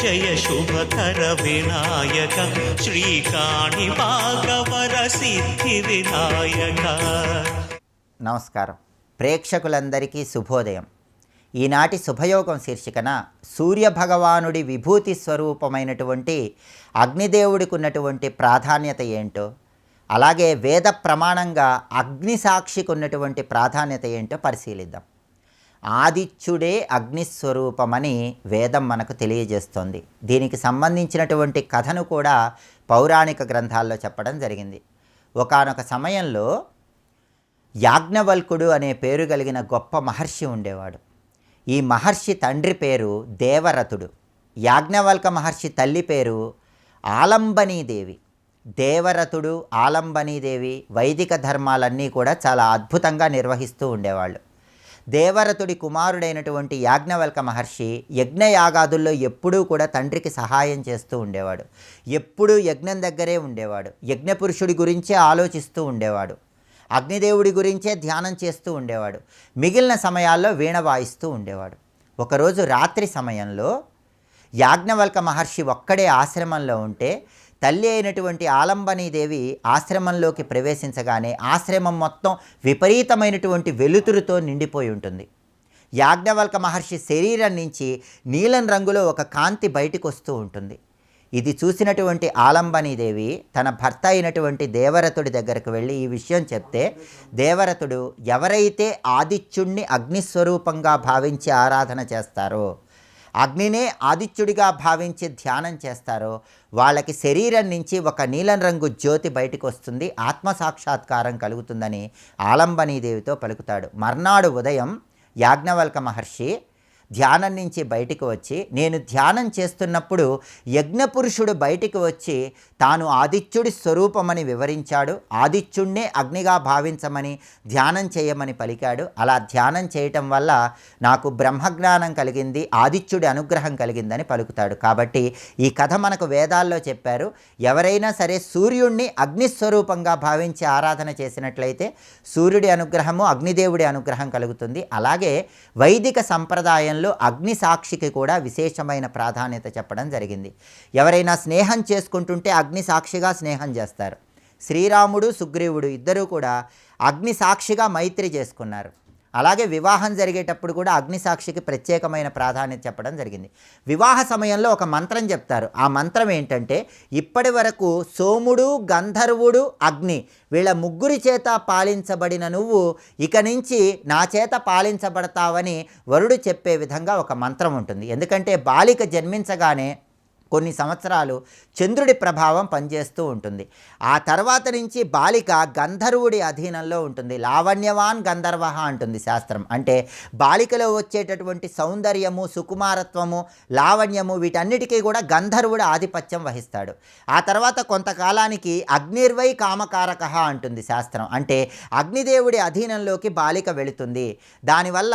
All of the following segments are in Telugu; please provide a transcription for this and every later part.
జయ శుభకర వినాయక శ్రీకాణి భాగవర సిద్ధి వినాయక. నమస్కారం. ప్రేక్షకులందరికీ శుభోదయం. ఈనాటి శుభయోగం శీర్షికన సూర్యభగవానుడి విభూతి స్వరూపమైనటువంటి అగ్నిదేవుడికి ఉన్నటువంటి ప్రాధాన్యత ఏంటో, అలాగే వేద ప్రమాణంగా అగ్నిసాక్షికి ఉన్నటువంటి ప్రాధాన్యత ఏంటో పరిశీలిద్దాం. ఆదిత్యుడే అగ్నిస్వరూపమని వేదం మనకు తెలియజేస్తోంది. దీనికి సంబంధించినటువంటి కథను కూడా పౌరాణిక గ్రంథాల్లో చెప్పడం జరిగింది. ఒకానొక సమయంలో యాజ్ఞవల్కుడు అనే పేరు కలిగిన గొప్ప మహర్షి ఉండేవాడు. ఈ మహర్షి తండ్రి పేరు దేవరథుడు. యాజ్ఞవల్క మహర్షి తల్లి పేరు ఆలంబనీదేవి. దేవరథుడు, ఆలంబనీదేవి వైదిక ధర్మాలన్నీ కూడా చాలా అద్భుతంగా నిర్వహిస్తూ ఉండేవాళ్ళు. దేవరథుడి కుమారుడైనటువంటి యాజ్ఞవల్క మహర్షి యజ్ఞయాగాదుల్లో ఎప్పుడూ కూడా తండ్రికి సహాయం చేస్తూ ఉండేవాడు. ఎప్పుడూ యజ్ఞం దగ్గరే ఉండేవాడు. యజ్ఞపురుషుడి గురించే ఆలోచిస్తూ ఉండేవాడు. అగ్నిదేవుడి గురించే ధ్యానం చేస్తూ ఉండేవాడు. మిగిలిన సమయాల్లో వీణ వాయిస్తూ ఉండేవాడు. ఒకరోజు రాత్రి సమయంలో యాజ్ఞవల్క మహర్షి ఒక్కడే ఆశ్రమంలో ఉంటే తల్లి అయినటువంటి ఆలంబనీదేవి ఆశ్రమంలోకి ప్రవేశించగానే ఆశ్రమం మొత్తం విపరీతమైనటువంటి వెలుతురుతో నిండిపోయి ఉంటుంది. యాజ్ఞవల్క మహర్షి శరీరం నుంచి నీలం రంగులో ఒక కాంతి బయటికి వస్తూ ఉంటుంది. ఇది చూసినటువంటి ఆలంబనీదేవి తన భర్త అయినటువంటి దేవరథుడి దగ్గరకు వెళ్ళి ఈ విషయం చెప్తే, దేవరథుడు ఎవరైతే ఆదిత్యుణ్ణి అగ్నిస్వరూపంగా భావించి ఆరాధన చేస్తారో, అగ్నినే ఆదిత్యుడిగా భావించి ధ్యానం చేస్తారో వాళ్ళకి శరీరం నుంచి ఒక నీలం రంగు జ్యోతి బయటకు వస్తుంది, ఆత్మసాక్షాత్కారం కలుగుతుందని ఆలంబనీదేవితో పలుకుతాడు. మర్నాడు ఉదయం యాజ్ఞవల్క మహర్షి ధ్యానం నుంచి బయటికి వచ్చి, నేను ధ్యానం చేస్తున్నప్పుడు యజ్ఞపురుషుడు బయటికి వచ్చి తాను ఆదిత్యుడి స్వరూపమని వివరించాడు. ఆదిత్యుడినే అగ్నిగా భావించమని ధ్యానం చేయమని పలికాడు. అలా ధ్యానం చేయటం వల్ల నాకు బ్రహ్మజ్ఞానం కలిగింది, ఆదిత్యుడి అనుగ్రహం కలిగిందని పలుకుతాడు. కాబట్టి ఈ కథ మనకు వేదాల్లో చెప్పారు. ఎవరైనా సరే సూర్యుడిని అగ్నిస్వరూపంగా భావించి ఆరాధన చేసినట్లయితే సూర్యుడి అనుగ్రహము, అగ్నిదేవుడి అనుగ్రహం కలుగుతుంది. అలాగే వైదిక సంప్రదాయంలో అగ్ని సాక్షికి కూడా విశేషమైన ప్రాధాన్యత చెప్పడం జరిగింది. ఎవరైనా స్నేహం చేసుకుంటుంటే అగ్ని సాక్షిగా స్నేహం చేస్తారు. శ్రీరాముడు, సుగ్రీవుడు ఇద్దరూ కూడా అగ్ని సాక్షిగా మైత్రి చేసుకున్నారు. అలాగే వివాహం జరిగేటప్పుడు కూడా అగ్ని సాక్షికి ప్రత్యేకమైన ప్రాధాన్యత చెప్పడం జరిగింది. వివాహ సమయంలో ఒక మంత్రం చెప్తారు. ఆ మంత్రం ఏంటంటే, ఇప్పటి వరకు సోముడు, గంధర్వుడు, అగ్ని వీళ్ళ ముగ్గురి చేత పాలించబడిన నువ్వు ఇక నుంచి నా చేత పాలించబడతావని వరుడు చెప్పే విధంగా ఒక మంత్రం ఉంటుంది. ఎందుకంటే బాలిక జన్మించగానే కొన్ని సంవత్సరాలు చంద్రుడి ప్రభావం పనిచేస్తూ ఉంటుంది. ఆ తర్వాత నుంచి బాలిక గంధర్వుడి అధీనంలో ఉంటుంది. లావణ్యవాన్ గంధర్వ అంటుంది శాస్త్రం. అంటే బాలికలో వచ్చేటటువంటి సౌందర్యము, సుకుమారత్వము, లావణ్యము వీటన్నిటికీ కూడా గంధర్వుడు ఆధిపత్యం వహిస్తాడు. ఆ తర్వాత కొంతకాలానికి అగ్నిర్వై కామకారక అంటుంది శాస్త్రం. అంటే అగ్నిదేవుడి అధీనంలోకి బాలిక వెళుతుంది. దానివల్ల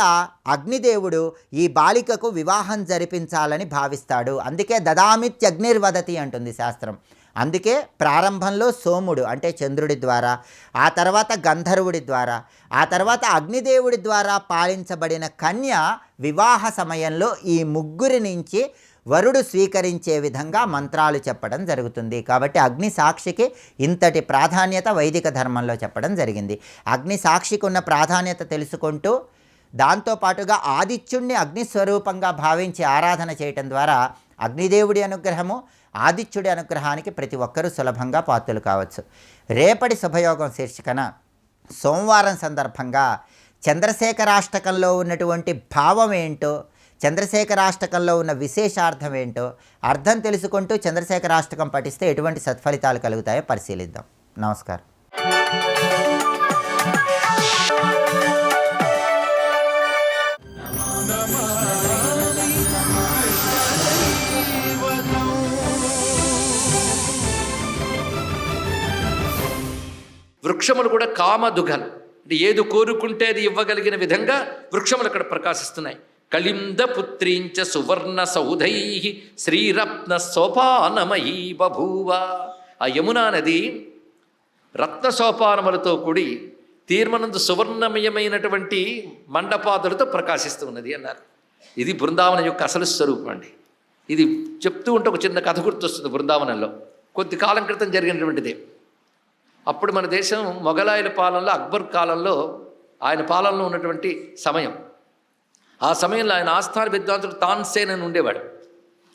అగ్నిదేవుడు ఈ బాలికకు వివాహం జరిపించాలని భావిస్తాడు. అందుకే దదామిత్యగ్నిర్వదతి అంటుంది శాస్త్రం. అందుకే ప్రారంభంలో సోముడు అంటే చంద్రుడి ద్వారా, ఆ తర్వాత గంధర్వుడి ద్వారా, ఆ తర్వాత అగ్నిదేవుడి ద్వారా పాలించబడిన కన్య వివాహ సమయంలో ఈ ముగ్గురి నుంచి వరుడు స్వీకరించే విధంగా మంత్రాలు చెప్పడం జరుగుతుంది. కాబట్టి అగ్ని సాక్షికి ఇంతటి ప్రాధాన్యత వైదిక ధర్మంలో చెప్పడం జరిగింది. అగ్ని సాక్షికి ఉన్న ప్రాధాన్యత తెలుసుకుంటూ దాంతోపాటుగా ఆదిత్యుణ్ణి అగ్నిస్వరూపంగా భావించి ఆరాధన చేయటం ద్వారా అగ్నిదేవుడి అనుగ్రహము, ఆదిత్యుడి అనుగ్రహానికి ప్రతి ఒక్కరూ సులభంగా పాత్రలు కావచ్చు. రేపటి శుభయోగం శీర్షికన సోమవారం సందర్భంగా చంద్రశేఖరాష్టకంలో ఉన్నటువంటి భావం ఏంటో, చంద్రశేఖరాష్టకంలో ఉన్న విశేషార్థం ఏంటో అర్థం తెలుసుకుంటూ చంద్రశేఖరాష్టకం పఠిస్తే ఎటువంటి సత్ఫలితాలు కలుగుతాయో పరిశీలిద్దాం. నమస్కారం. వృక్షములు కూడా కామదుఘలు, అంటే ఏది కోరుకుంటే అది ఇవ్వగలిగిన విధంగా వృక్షములు అక్కడ ప్రకాశిస్తున్నాయి. కలింద పుత్రీంచ సువర్ణ సౌధై శ్రీరత్న సోపానమయీ బభూవ. ఆ యమునా నది రత్న సోపానములతో కూడి తీర్మనందు సువర్ణమయమైనటువంటి మండపాదులతో ప్రకాశిస్తూ ఉన్నది అన్నారు. ఇది బృందావనం యొక్క అసలు స్వరూపం అండి. ఇది చెప్తూ ఉంటే ఒక చిన్న కథ గుర్తొస్తుంది. బృందావనంలో కొద్ది కాలం క్రితం జరిగినటువంటిది. అప్పుడు మన దేశం మొఘలాయుల పాలనలో, అక్బర్ కాలంలో, ఆయన పాలనలో ఉన్నటువంటి సమయం. ఆ సమయంలో ఆయన ఆస్థాన విద్వాంసుడు తాన్సేన్ అని ఉండేవాడు.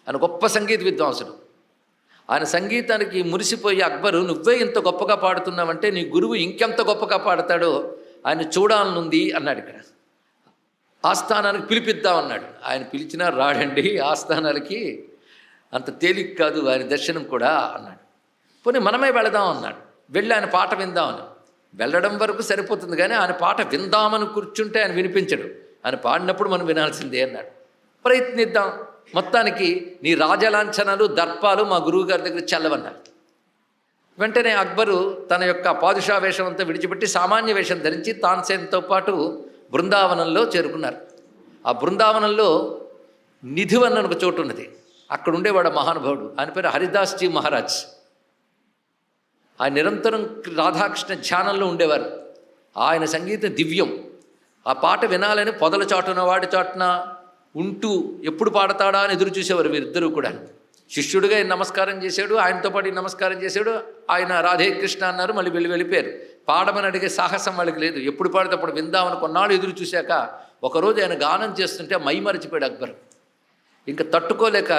ఆయన గొప్ప సంగీత విద్వాంసుడు. ఆయన సంగీతానికి మురిసిపోయి అక్బరు, నువ్వే ఇంత గొప్పగా పాడుతున్నావంటే నీ గురువు ఇంకెంత గొప్పగా పాడతాడో ఆయన చూడాలనుంది అన్నాడు. ఇక్కడ ఆస్థానానికి పిలిపిద్దామన్నాడు. ఆయన పిలిచినా రాడండి, ఆస్థానాలకి అంత తేలిక కాదు ఆయన దర్శనం కూడా అన్నాడు. పోనీ మనమే వెళదాం అన్నాడు. వెళ్ళి ఆయన పాట విందామని. వెళ్ళడం వరకు సరిపోతుంది, కానీ ఆయన పాట విందామని కూర్చుంటే ఆయన వినిపించడు. ఆయన పాడినప్పుడు మనం వినాల్సిందే అన్నాడు. ప్రయత్నిద్దాం. మొత్తానికి నీ రాజలాంఛనాలు, దర్పాలు మా గురువు గారి దగ్గర చల్లవన్నారు. వెంటనే అక్బరు తన యొక్క పాదుషా వేషం అంతా విడిచిపెట్టి సామాన్య వేషం ధరించి తాన్సేన్తో పాటు బృందావనంలో చేరుకున్నారు. ఆ బృందావనంలో నిధివన్ అని ఒక చోటు ఉన్నది. అక్కడ ఉండేవాడు మహానుభావుడు. ఆయన పేరు హరిదాస్జీ మహారాజ్. ఆయన నిరంతరం రాధాకృష్ణ ధ్యానంలో ఉండేవారు. ఆయన సంగీతం దివ్యం. ఆ పాట వినాలని పొదల చాటున వాడి చాటున ఉంటూ ఎప్పుడు పాడతాడా అని ఎదురు చూసేవారు వీరిద్దరూ కూడా. శిష్యుడిగా నమస్కారం చేశాడు, ఆయనతో పాటు నమస్కారం చేశాడు. ఆయన రాధే కృష్ణ అన్నారు, మళ్ళీ వెళ్ళిపోయారు. పాడమని అడిగే సాహసం వాళ్ళకి లేదు. ఎప్పుడు పాడితే అప్పుడు విందామని కొన్నాళ్ళు ఎదురు చూశాక ఒకరోజు ఆయన గానం చేస్తుంటే మై మరిచిపోయాడు అక్బర్. ఇంకా తట్టుకోలేక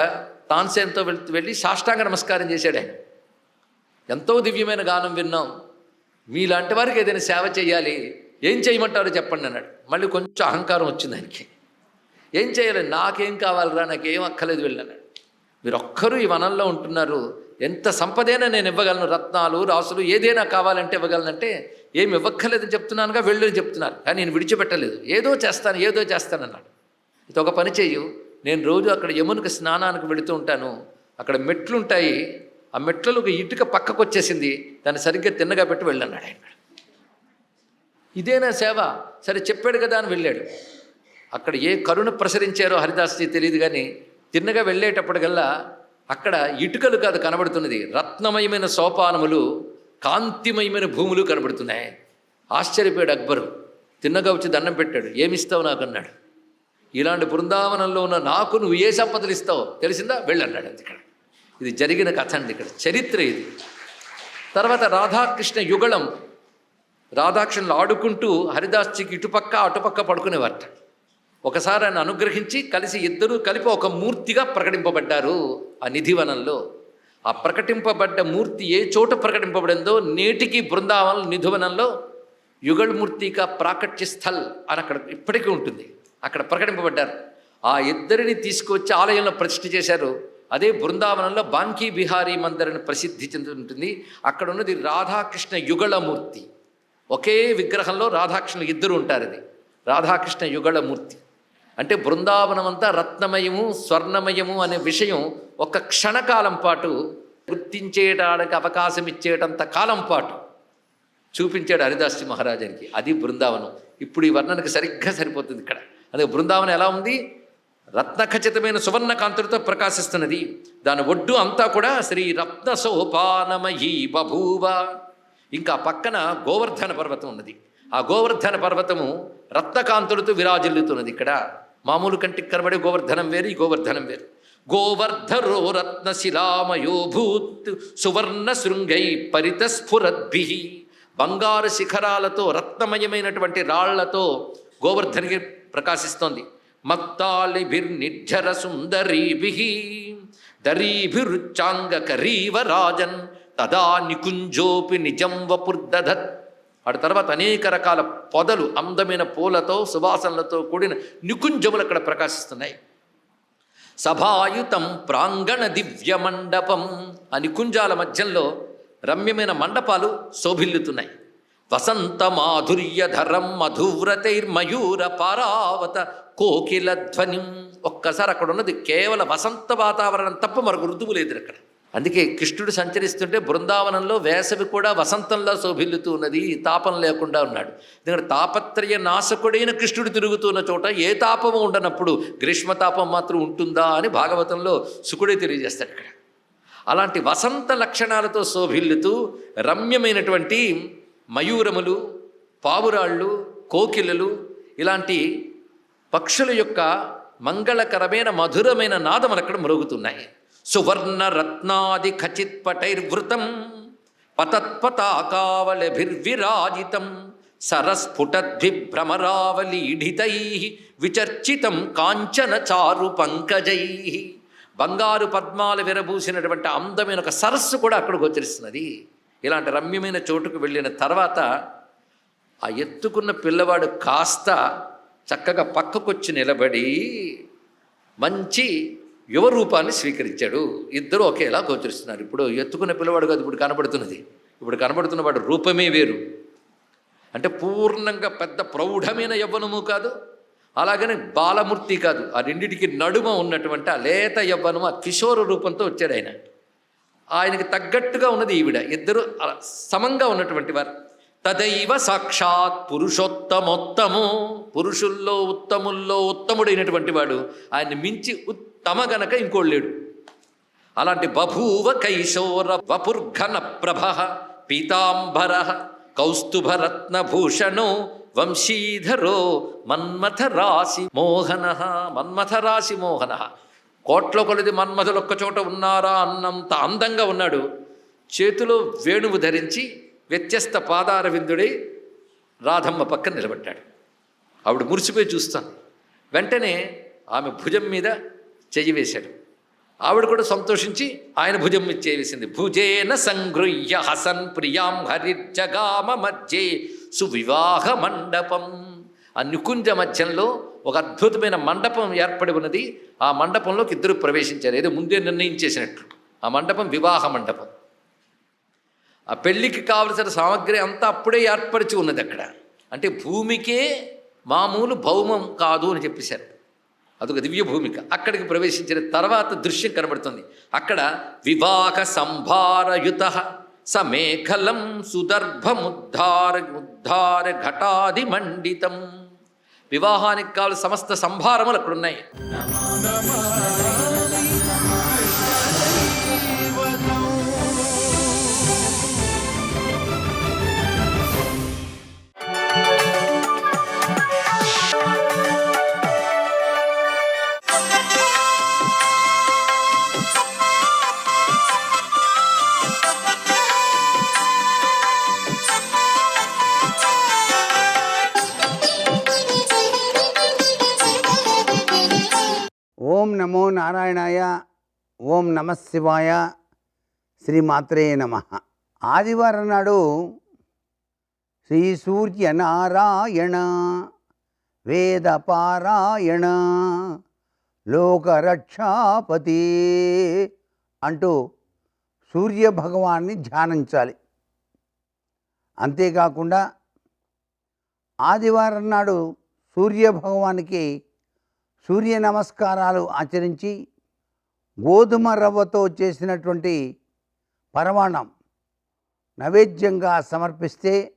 తాన్సేన్తో వెళ్ళి సాష్టాంగ నమస్కారం చేశాడు. ఆయన ఎంతో దివ్యమైన గానం విన్నాం, మీలాంటి వారికి ఏదైనా సేవ చేయాలి, ఏం చేయమంటారో చెప్పండి అన్నాడు. మళ్ళీ కొంచెం అహంకారం వచ్చింది ఆయనకి. ఏం చేయాలి, నాకేం కావాలరా, నాకేం అక్కర్లేదు వెళ్ళన్నాడు. మీరు ఒక్కరూ ఈ వనంలో ఉంటున్నారు, ఎంత సంపదైనా నేను ఇవ్వగలను, రత్నాలు రాసులు ఏదైనా కావాలంటే ఇవ్వగలనంటే ఏమి ఇవ్వక్కర్లేదని చెప్తున్నానుగా, వెళ్ళు అని చెప్తున్నారు. కానీ నేను విడిచిపెట్టలేదు, ఏదో చేస్తానన్నాడు. ఇది ఒక పని చెయ్యు, నేను రోజు అక్కడ యమునికి స్నానానికి వెళుతూ ఉంటాను, అక్కడ మెట్లుంటాయి, ఆ మెట్లలో ఒక ఇటుక పక్కకు వచ్చేసింది, దాన్ని సరిగ్గా తిన్నగా పెట్టి వెళ్ళన్నాడు ఆయన. ఇదేనా సేవ? సరే చెప్పాడు కదా అని వెళ్ళాడు. అక్కడ ఏ కరుణ ప్రసరించారో హరిదాస్జీ తెలియదు, కానీ తిన్నగా వెళ్ళేటప్పటికల్లా అక్కడ ఇటుకలు కాదు కనబడుతున్నది, రత్నమయమైన సోపానములు, కాంతిమయమైన భూములు కనబడుతున్నాయి. ఆశ్చర్యపోయాడు అక్బరు. తిన్నగా వచ్చి దండం పెట్టాడు. ఏమిస్తావు నాకు అన్నాడు. ఇలాంటి బృందావనంలో ఉన్న నాకు నువ్వు ఏ సంపదలు ఇస్తావు తెలిసిందా, వెళ్ళన్నాడు. అది ఇక్కడ ఇది జరిగిన కథ అండి, ఇక్కడ చరిత్ర ఇది. తర్వాత రాధాకృష్ణ యుగళం, రాధాకృష్ణులు ఆడుకుంటూ హరిదాస్జీకి ఇటుపక్క అటుపక్క పడుకునేవారట. ఒకసారి ఆయన అనుగ్రహించి ఇద్దరూ కలిపి ఒక మూర్తిగా ప్రకటింపబడ్డారు ఆ నిధివనంలో. ఆ ప్రకటింపబడ్డ మూర్తి ఏ చోట ప్రకటింపబడిందో నేటికి బృందావనం నిధివనంలో యుగళమూర్తిగా ప్రాకట్య స్థల్ అని అక్కడ ఇప్పటికీ ఉంటుంది. అక్కడ ప్రకటింపబడ్డారు. ఆ ఇద్దరిని తీసుకువచ్చి ఆలయంలో ప్రతిష్ఠ చేశారు. అదే బృందావనంలో బాంకీ బిహారీ మందిర్ అని ప్రసిద్ధి చెంది ఉంటుంది. అక్కడ ఉన్నది రాధాకృష్ణ యుగళమూర్తి. ఒకే విగ్రహంలో రాధాకృష్ణులు ఇద్దరు ఉంటారు. అది రాధాకృష్ణ యుగళమూర్తి. అంటే బృందావనం అంతా రత్నమయము, స్వర్ణమయము అనే విషయం ఒక క్షణకాలం పాటు గుర్తించేయడానికి అవకాశం ఇచ్చేటంత కాలం పాటు చూపించాడు హరిదాస్జీ మహారాజానికి. అది బృందావనం. ఇప్పుడు ఈ వర్ణనకు సరిగ్గా సరిపోతుంది ఇక్కడ. అదే బృందావనం ఎలా ఉంది, రత్నఖచితమైన సువర్ణ కాంతులతో ప్రకాశిస్తున్నది. దాని ఒడ్డు అంతా కూడా శ్రీ రత్న సోపానమయీ బభూవ. ఇంకా పక్కన గోవర్ధన పర్వతం ఉన్నది. ఆ గోవర్ధన పర్వతము రత్నకాంతులతో విరాజిల్లుతున్నది. ఇక్కడ మామూలు కంటికి కనబడే గోవర్ధనం వేరు, ఈ గోవర్ధనం వేరు. గోవర్ధరో రత్నశిలామయో భూత్ సువర్ణ శృంగై పరితస్ఫురద్భి. బంగారు శిఖరాలతో, రత్నమయమైనటువంటి రాళ్లతో గోవర్ధనికి ప్రకాశిస్తోంది. మత్తాళిభిర్నిర్ఝర సుందరీభి దరీభిరుచ్చాంగకరీవ రాజన్ తదా నికుంజోపి నిజం వపుర్దధత్. వాటి తర్వాత అనేక రకాల పొదలు, అందమైన పూలతో, సువాసనలతో కూడిన నికుంజములు అక్కడ ప్రకాశిస్తున్నాయి. సభాయుతం ప్రాంగణ దివ్య మండపం. ఆ నికుంజాల మధ్యంలో రమ్యమైన మండపాలు శోభిల్లుతున్నాయి. వసంత మాధుర్యధరం మధువ్రతైర్మయూర పారావత కోకిల ధ్వనిం. ఒక్కసారి అక్కడ ఉన్నది కేవల వసంత వాతావరణం తప్ప మరొక ఋతువు లేదు అక్కడ. అందుకే కృష్ణుడు సంచరిస్తుంటే బృందావనంలో వేసవి కూడా వసంతంలో శోభిల్లుతూ ఉన్నది, తాపం లేకుండా ఉన్నాడు. ఎందుకంటే తాపత్రయ నాశకుడైన కృష్ణుడు తిరుగుతున్న చోట ఏ తాపము ఉండనప్పుడు గ్రీష్మతాపం మాత్రం ఉంటుందా అని భాగవతంలో శుకుడే తెలియజేస్తాడు ఇక్కడ. అలాంటి వసంత లక్షణాలతో శోభిల్లుతూ రమ్యమైనటువంటి మయూరములు, పావురాళ్ళు, కోకిలలు, ఇలాంటి పక్షుల యొక్క మంగళకరమైన మధురమైన నాదములు అక్కడ మ్రోగుతున్నాయి. సువర్ణ రత్నాది ఖచిత్పటైర్వృతం పతత్పతాకావళభిర్విరాజితం సరస్ఫుటద్విభ్రమరావలీఢితై విచర్చితం కాంచన చారు పంకజై. బంగారు పద్మాలు విరబూసినటువంటి అందమైన ఒక సరస్సు కూడా అక్కడ గోచరిస్తున్నది. ఇలాంటి రమ్యమైన చోటుకు వెళ్ళిన తర్వాత ఆ ఎత్తుకున్న పిల్లవాడు కాస్త చక్కగా పక్కకొచ్చి నిలబడి మంచి యువరూపాన్ని స్వీకరించాడు. ఇద్దరు ఒకేలా గోచరిస్తున్నారు. ఇప్పుడు ఎత్తుకున్న పిల్లవాడు కాదు ఇప్పుడు కనబడుతున్నది. ఇప్పుడు కనబడుతున్న వాడు రూపమే వేరు. అంటే పూర్ణంగా పెద్ద ప్రౌఢమైన యవ్వనము కాదు, అలాగని బాలమూర్తి కాదు. ఆ రెండిటికి నడుమ ఉన్నటువంటి ఆ లేత యవ్వనము, ఆ కిషోర రూపంతో వచ్చాడు ఆయన. ఆయనకి తగ్గట్టుగా ఉన్నది ఈవిడ. ఇద్దరు సమంగా ఉన్నటువంటి వారు. తదైవ సాక్షాత్ పురుషోత్తమోత్తము, పురుషుల్లో ఉత్తముల్లో ఉత్తముడైనటువంటి వాడు. ఆయన్ని మించి ఉత్తమ గనక ఇంకోడు లేడు. అలాంటి బభూవ కైశోర వపుర్ఘన ప్రభ పీతాంబర కౌస్తుభరత్నభూషణో వంశీధరో మన్మథరాశి మోహన. మన్మథరాశి మోహన. కోట్ల కొలది మన్మథులు ఒక్కచోట ఉన్నారా అన్నంత అందంగా ఉన్నాడు. చేతిలో వేణువు ధరించి వ్యత్యస్త పాదార విందుడై రాధమ్మ పక్కన నిలబడ్డాడు. ఆవిడ మురిసిపోయి చూస్తాను. వెంటనే ఆమె భుజం మీద చెయ్యి వేశాడు. ఆవిడ కూడా సంతోషించి ఆయన భుజం మీద చెయ్యి వేసింది. భుజేన సంగృహ్య హసన్ ప్రియాం హరిర్జగామ మధ్యే సువివాహ మండపం. ఆ నికుంజ మధ్యంలో ఒక అద్భుతమైన మండపం ఏర్పడి ఉన్నది. ఆ మండపంలోకి ఇద్దరు ప్రవేశించారు. ఏదో ముందే నిర్ణయించేసినట్లు. ఆ మండపం వివాహ మండపం. ఆ పెళ్ళికి కావలసిన సామగ్రి అంతా అప్పుడే ఏర్పరిచి ఉన్నది అక్కడ. అంటే భూమికే మామూలు భౌమం కాదు అని చెప్పేశారు. అదొక దివ్య భూమిక. అక్కడికి ప్రవేశించిన తర్వాత దృశ్యం కనబడుతుంది. అక్కడ వివాహ సంభారయుత సమేఖలం సుదర్భముద్ధార ఘటాది మండితం. వివాహానికి కావాలి సమస్త సంభారములు అక్కడున్నాయి. ఓం నమో నారాయణాయ, ఓం నమ శివాయ, శ్రీమాత్రే నమ. ఆదివారం నాడు శ్రీ సూర్యనారాయణ వేదపారాయణ లోకరక్షాపతి అంటూ సూర్యభగవాన్ని ధ్యానించాలి. అంతేకాకుండా ఆదివారం నాడు సూర్యభగవానికి సూర్య నమస్కారాలు ఆచరించి గోధుమ రవ్వతో చేసినటువంటి పరమాన్నం నైవేద్యంగా సమర్పిస్తే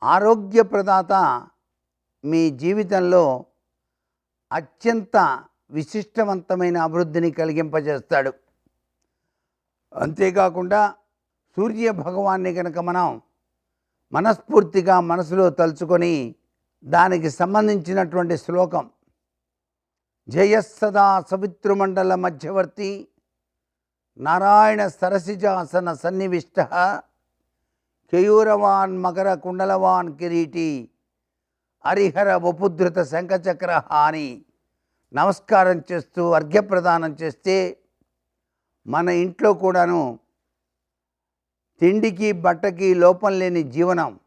ఆరోగ్యప్రదాత మీ జీవితంలో అత్యంత విశిష్టవంతమైన అభివృద్ధిని కలిగింపజేస్తాడు. అంతేకాకుండా సూర్య భగవాన్ని కనుక మనం మనస్ఫూర్తిగా మనసులో తలుచుకొని దానికి సంబంధించినటువంటి శ్లోకం జయస్సదా సవితృమండల మధ్యవర్తి నారాయణ సరసిజాసన సన్నివిష్ట కేయూరవాన్ మకర కుండలవాన్ కిరీటి హరిహర వపుధృత శంఖచక్ర అని నమస్కారం చేస్తూ అర్ఘ్యప్రదానం చేస్తే మన ఇంట్లో కూడాను తిండికి బట్టకి లోపం లేని జీవనం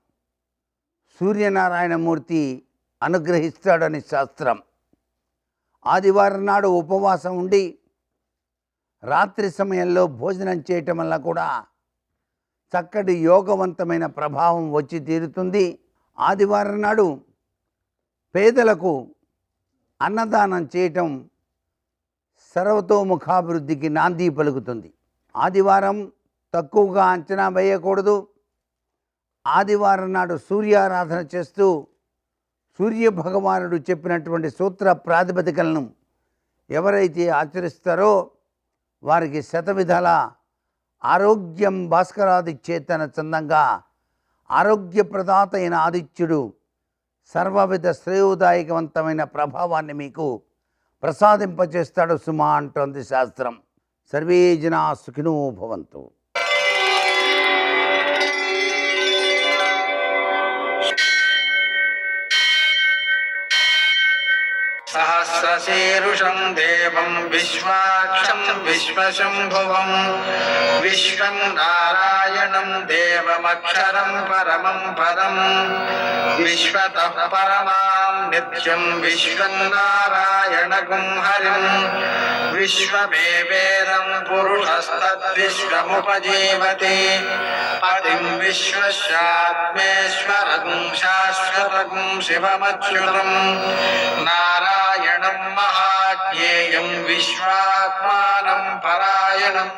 సూర్యనారాయణమూర్తి అనుగ్రహిస్తాడని శాస్త్రం. ఆదివారం నాడు ఉపవాసం ఉండి రాత్రి సమయంలో భోజనం చేయటం వల్ల కూడా చక్కటి యోగవంతమైన ప్రభావం వచ్చి తీరుతుంది. ఆదివారం నాడు పేదలకు అన్నదానం చేయటం సర్వతోముఖాభివృద్ధికి నాంది పలుకుతుంది. ఆదివారం తక్కువగా అంచనా వేయకూడదు. ఆదివారం నాడు సూర్యారాధన చేస్తూ సూర్య భగవానుడు చెప్పినటువంటి సూత్ర ప్రాతిపదికలను ఎవరైతే ఆచరిస్తారో వారికి శతవిధాల ఆరోగ్యం భాస్కరాదిచ్చేతన చందంగా ఆరోగ్యప్రదాత అయిన ఆదిత్యుడు సర్వవిధ శ్రేయోదాయకవంతమైన ప్రభావాన్ని మీకు ప్రసాదింపచేస్తాడు సుమా అంటోంది శాస్త్రం. సర్వే జనా సుఖినో భవంతు. सहस्रशीर्षं देवं विश्वाक्षं विश्वशम्भुवं विश्वं नारायणं देवमक्षरं परमं पदं विश्वतः परमां नित्यं विश्वं नारायणगुं हरिं विश्वमेवेदं पुरुषस्तद्विश्वमुपजीवति पतिं विश्वस्यात्मेश्वरगुं शाश्वतगुं शिवमच्युतं नारायणं महाज्ञेयं विश्वात्मानं परायणम्.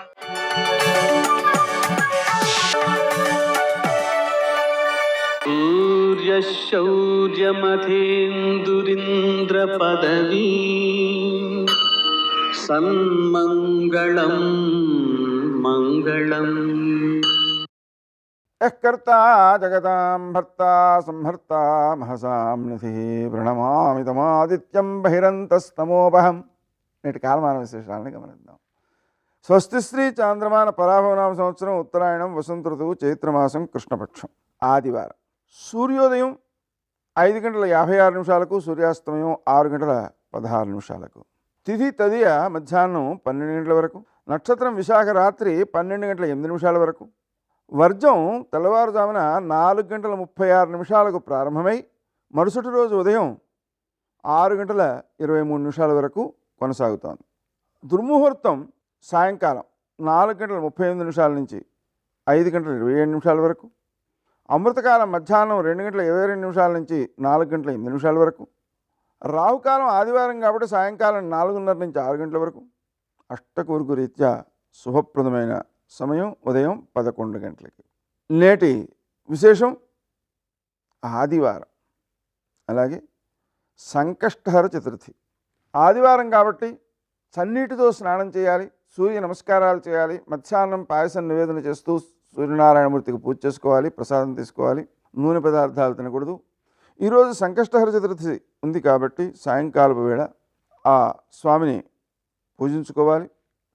सूर्यशौर्यमथेन्दुरिन्द्रपदवी सन्मङ्गलं मङ्गलम्. यः कर्ता जगतां भर्ता संहर्ता महसां निधिः प्रणमामि तमादित्यं बहिरन्तस्तमोपहं. నేటి కాలమాన విశేషాలని గమనిద్దాం. స్వస్తి శ్రీ చాంద్రమాన పరాభవనామ సంవత్సరం ఉత్తరాయణం వసంత ఋతువు చైత్రమాసం కృష్ణపక్షం ఆదివారం. సూర్యోదయం 5:56 సూర్యాస్తమయం 6:16. తిథి తదియ మధ్యాహ్నం 12 వరకు. నక్షత్రం విశాఖ రాత్రి 12:08 వరకు. వర్జం తెల్లవారుజామున 4:36 ప్రారంభమై మరుసటి రోజు ఉదయం 6:23 వరకు కొనసాగుతోంది. దుర్ముహూర్తం సాయంకాలం 4:38 నుంచి 5:27 వరకు. అమృతకాలం మధ్యాహ్నం 2:22 నుంచి 4:08 వరకు. రాహుకాలం ఆదివారం కాబట్టి సాయంకాలం 4:30 నుంచి 6 గంటల వరకు. అష్టకూర్గు రీత్యా శుభప్రదమైన సమయం ఉదయం 11 గంటలకి. నేటి విశేషం ఆదివారం, అలాగే సంకష్టహర చతుర్థి. ఆదివారం కాబట్టి చన్నీటితో స్నానం చేయాలి, సూర్య నమస్కారాలు చేయాలి, మధ్యాహ్నం పాయసం నివేదన చేస్తూ సూర్యనారాయణమూర్తికి పూజ చేసుకోవాలి, ప్రసాదం తీసుకోవాలి, నూనె పదార్థాలు తినకూడదు. ఈరోజు సంకష్టహర చతుర్థి ఉంది కాబట్టి సాయంకాలపు వేళ ఆ స్వామిని పూజించుకోవాలి.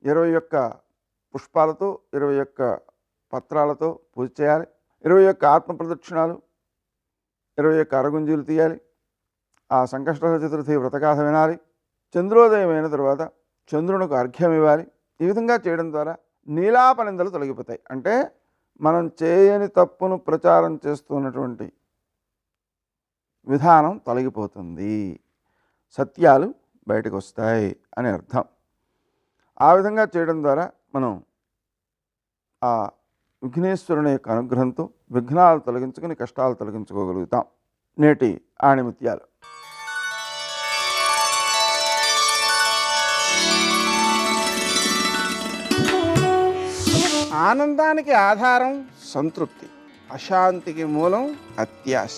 21 పుష్పాలతో 21 పత్రాలతో పూజ చేయాలి. 21 ఆత్మ ప్రదక్షిణాలు, 21 అరగుంజీలు తీయాలి. ఆ సంకష్టహర చతుర్థి వ్రతగాథ వినాలి. చంద్రోదయం అయిన తర్వాత చంద్రునికి అర్ఘ్యం ఇవ్వాలి. ఈ విధంగా చేయడం ద్వారా నీలాపనిందలు తొలగిపోతాయి. అంటే మనం చేయని తప్పును ప్రచారం చేస్తున్నటువంటి విధానం తొలగిపోతుంది, సత్యాలు బయటకు వస్తాయి అని అర్థం. ఆ విధంగా చేయడం ద్వారా మనం ఆ విఘ్నేశ్వరుని యొక్క అనుగ్రహంతో విఘ్నాలు తొలగించుకుని కష్టాలు తొలగించుకోగలుగుతాం. నేటి ఆణిముత్యాలు. ఆనందానికి ఆధారం సంతృప్తి, అశాంతికి మూలం అత్యాశ.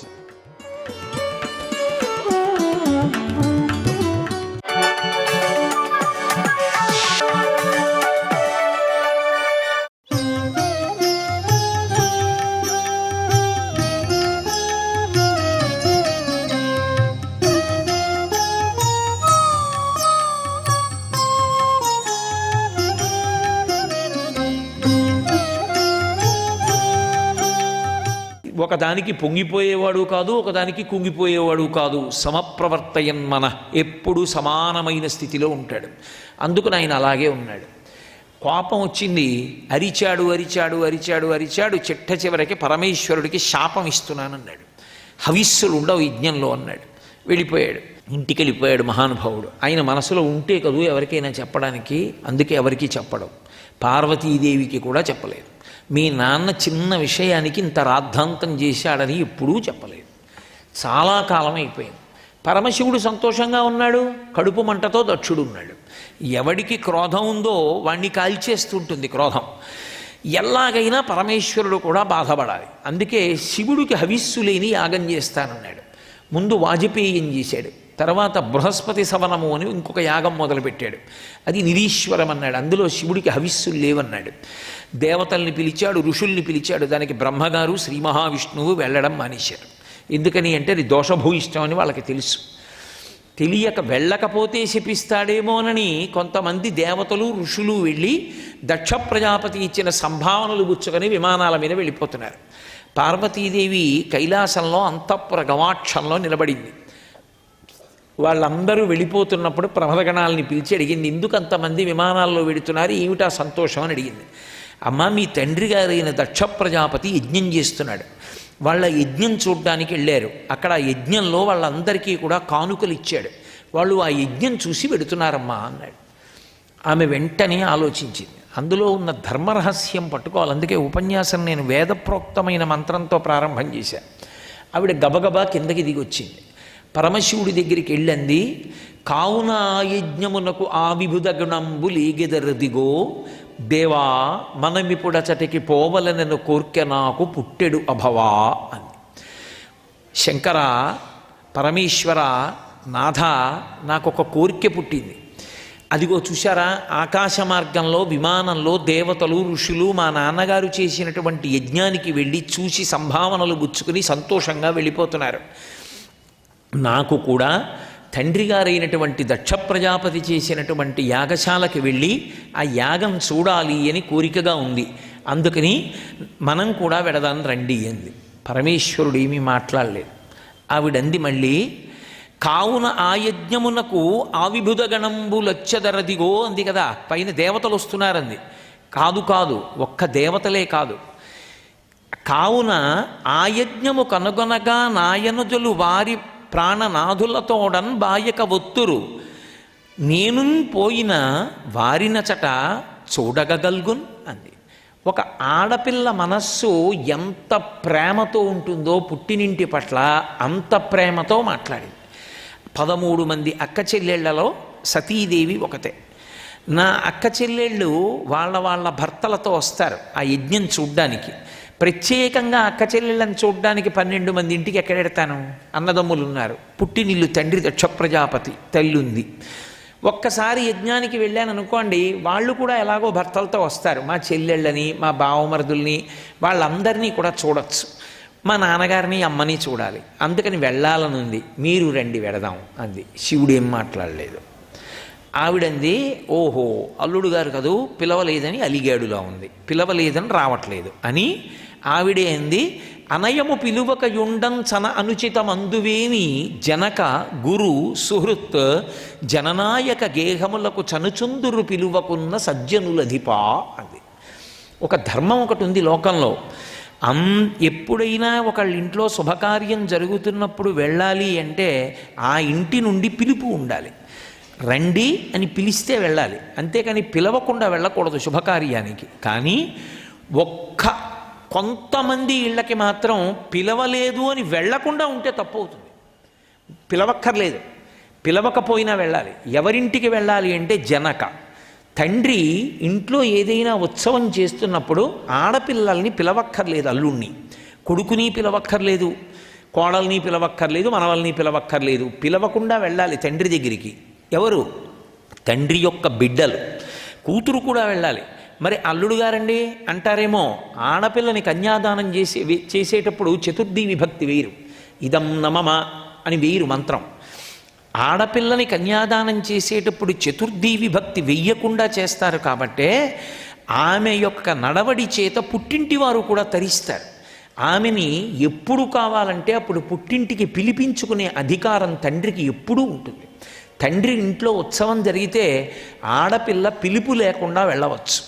ఒకదానికి పొంగిపోయేవాడు కాదు, ఒకదానికి కుంగిపోయేవాడు కాదు. సమప్రవర్తయన్ మన, ఎప్పుడు సమానమైన స్థితిలో ఉంటాడు. అందుకని ఆయన అలాగే ఉన్నాడు. కోపం వచ్చింది, అరిచాడు అరిచాడు అరిచాడు అరిచాడు. చిట్ట చివరికి పరమేశ్వరుడికి శాపం ఇస్తున్నానన్నాడు. హవిస్సులు ఉండవు యజ్ఞంలో అన్నాడు. వెళ్ళిపోయాడు, ఇంటికి వెళ్ళిపోయాడు మహానుభావుడు. ఆయన మనసులో ఉంటే కదూ ఎవరికైనా చెప్పడానికి, అందుకే ఎవరికీ చెప్పడం. పార్వతీదేవికి కూడా చెప్పలేదు. మీ నాన్న చిన్న విషయానికి ఇంత రాద్ధాంతం చేశాడని ఎప్పుడూ చెప్పలేదు. చాలా కాలం అయిపోయింది. పరమశివుడు సంతోషంగా ఉన్నాడు, కడుపు మంటతో దక్షుడు ఉన్నాడు. ఎవడికి క్రోధం ఉందో వాణ్ణి కాల్చేస్తుంటుంది క్రోధం. ఎలాగైనా పరమేశ్వరుడు కూడా బాధపడాలి. అందుకే శివుడికి హవిస్సు లేని యాగం చేస్తానన్నాడు. ముందు వాజపేయం చేశాడు, తర్వాత బృహస్పతి సవనము అని ఇంకొక యాగం మొదలుపెట్టాడు. అది నిరీశ్వరం అన్నాడు. అందులో శివుడికి హవిస్సులు లేవన్నాడు. దేవతల్ని పిలిచాడు, ఋషుల్ని పిలిచాడు. దానికి బ్రహ్మగారు శ్రీ మహావిష్ణువు వెళ్ళడం మానేశారు. ఎందుకని అంటే అది దోషభూయిష్టం అని వాళ్ళకి తెలుసు. తెలియక వెళ్ళకపోతే శపిస్తాడేమోనని కొంతమంది దేవతలు ఋషులు వెళ్ళి దక్ష ప్రజాపతి ఇచ్చిన సంభావనలు గుచ్చుకొని విమానాల మీద వెళ్ళిపోతున్నారు. పార్వతీదేవి కైలాసంలో అంతఃపుర గవాక్షంలో నిలబడింది. వాళ్ళందరూ వెళ్ళిపోతున్నప్పుడు ప్రమదగణాలని పిలిచి అడిగింది, ఎందుకు అంతమంది విమానాల్లో వెడుతున్నారు, ఏమిటా సంతోషం అని అడిగింది. అమ్మ, మీ తండ్రి గారైన దక్ష ప్రజాపతి యజ్ఞం చేస్తున్నాడు. వాళ్ళ యజ్ఞం చూడ్డానికి వెళ్ళారు. అక్కడ ఆ యజ్ఞంలో వాళ్ళందరికీ కూడా కానుకలు ఇచ్చాడు. వాళ్ళు ఆ యజ్ఞం చూసి వెడుతున్నారమ్మా అన్నాడు. ఆమె వెంటనే ఆలోచించింది. అందులో ఉన్న ధర్మరహస్యం పట్టుకోవాలి. అందుకే ఉపన్యాసం నేను వేదప్రోక్తమైన మంత్రంతో ప్రారంభం చేశాను. ఆవిడ గబగబా కిందకి దిగి వచ్చింది. పరమశివుడి దగ్గరికి వెళ్ళంది. కావున ఆ యజ్ఞమునకు ఆ విభుద గుణంబులీగెదరదిగో దేవా మనమిపుడచటికి పోవలనను కోర్కె నాకు పుట్టెడు అభవా అంది. శంకర, పరమేశ్వర, నాథ, నాకొక కోరిక పుట్టింది. అదిగో చూశారా, ఆకాశ మార్గంలో విమానంలో దేవతలు ఋషులు మా నాన్నగారు చేసినటువంటి యజ్ఞానికి వెళ్ళి చూసి సంభావనలు గుచ్చుకుని సంతోషంగా వెళ్ళిపోతున్నారు. నాకు కూడా తండ్రి గారైనటువంటి దక్ష ప్రజాపతి చేసినటువంటి యాగశాలకి వెళ్ళి ఆ యాగం చూడాలి అని కోరికగా ఉంది. అందుకని మనం కూడా వెడదాం రండి అంది. పరమేశ్వరుడు ఏమీ మాట్లాడలేదు. ఆవిడంది మళ్ళీ, కావున ఆ యజ్ఞమునకు ఆవిభుద గణంబులొచ్చదరదిగో అంది కదా, పైన దేవతలు వస్తున్నారంది. కాదు కాదు, ఒక్క దేవతలే కాదు. కావున ఆ యజ్ఞము కనుగొనగా నాయనుజులు వారి ప్రాణనాథులతోడన్ బాయక ఒత్తురు, నేను పోయిన వారినచట చూడగగల్గున్ అంది. ఒక ఆడపిల్ల మనస్సు ఎంత ప్రేమతో ఉంటుందో పుట్టినింటి పట్ల అంత ప్రేమతో మాట్లాడింది. 13 మంది అక్క చెల్లెళ్లలో సతీదేవి ఒకతే. నా అక్క చెల్లెళ్ళు వాళ్ళ భర్తలతో వస్తారు ఆ యజ్ఞం చూడ్డానికి. ప్రత్యేకంగా అక్క చెల్లెళ్ళని చూడ్డానికి 12 మంది ఇంటికి ఎక్కడెడతాను? అన్నదమ్ములు ఉన్నారు. పుట్టినిల్లు తండ్రి దక్ష ప్రజాపతి, తల్లుంది. ఒక్కసారి యజ్ఞానికి వెళ్ళాను అనుకోండి, వాళ్ళు కూడా ఎలాగో భర్తలతో వస్తారు. మా చెల్లెళ్ళని, మా బావమరుదుల్ని, వాళ్ళందరినీ కూడా చూడొచ్చు. మా నాన్నగారిని, అమ్మని చూడాలి. అందుకని వెళ్ళాలనుంది. మీరు రండి వెడదాం అంది. శివుడు ఏం మాట్లాడలేదు. ఆవిడంది, ఓహో అల్లుడు గారు కదూ, పిలవలేదని అలిగాడులా ఉంది, పిలవలేదని రావట్లేదు అని ఆవిడే అంది. అనయము పిలువక యుండంచన అనుచితమందువేని జనక గురు సుహృత్ జననాయక గేహములకు చనుచుందురు పిలువకున్న సజ్జనులధిపా అంది. ఒక ధర్మం ఒకటి ఉంది లోకంలో. ఎప్పుడైనా ఒకళ్ళ ఇంట్లో శుభకార్యం జరుగుతున్నప్పుడు వెళ్ళాలి అంటే ఆ ఇంటి నుండి పిలుపు ఉండాలి. రండి అని పిలిస్తే వెళ్ళాలి, అంతేకాని పిలవకుండా వెళ్ళకూడదు శుభకార్యానికి. కానీ కొంతమంది ఇళ్ళకి మాత్రం పిలవలేదు అని వెళ్ళకుండా ఉంటే తప్పు అవుతుంది. పిలవక్కర్లేదు, పిలవకపోయినా వెళ్ళాలి. ఎవరింటికి వెళ్ళాలి అంటే జనక, తండ్రి ఇంట్లో ఏదైనా ఉత్సవం చేస్తున్నప్పుడు ఆడపిల్లల్ని పిలవక్కర్లేదు. అల్లుణ్ణి, కొడుకుని పిలవక్కర్లేదు, కోడల్ని పిలవక్కర్లేదు, మనవల్ని పిలవక్కర్లేదు. పిలవకుండా వెళ్ళాలి తండ్రి దగ్గరికి. ఎవరు? తండ్రి యొక్క బిడ్డలు. కూతురు కూడా వెళ్ళాలి. మరి అల్లుడు గారండి అంటారేమో, ఆడపిల్లని కన్యాదానం చేసేటప్పుడు చతుర్థి విభక్తి వేరు, ఇదం నమమ అని వేరు మంత్రం. ఆడపిల్లని కన్యాదానం చేసేటప్పుడు చతుర్థి విభక్తి వెయ్యకుండా చేస్తారు. కాబట్టే ఆమె యొక్క నడవడి చేత పుట్టింటి వారు కూడా తరిస్తారు. ఆమెని ఎప్పుడు కావాలంటే అప్పుడు పుట్టింటికి పిలిపించుకునే అధికారం తండ్రికి ఎప్పుడూ ఉంటుంది. తండ్రి ఇంట్లో ఉత్సవం జరిగితే ఆడపిల్ల పిలుపు లేకుండా వెళ్ళవచ్చు.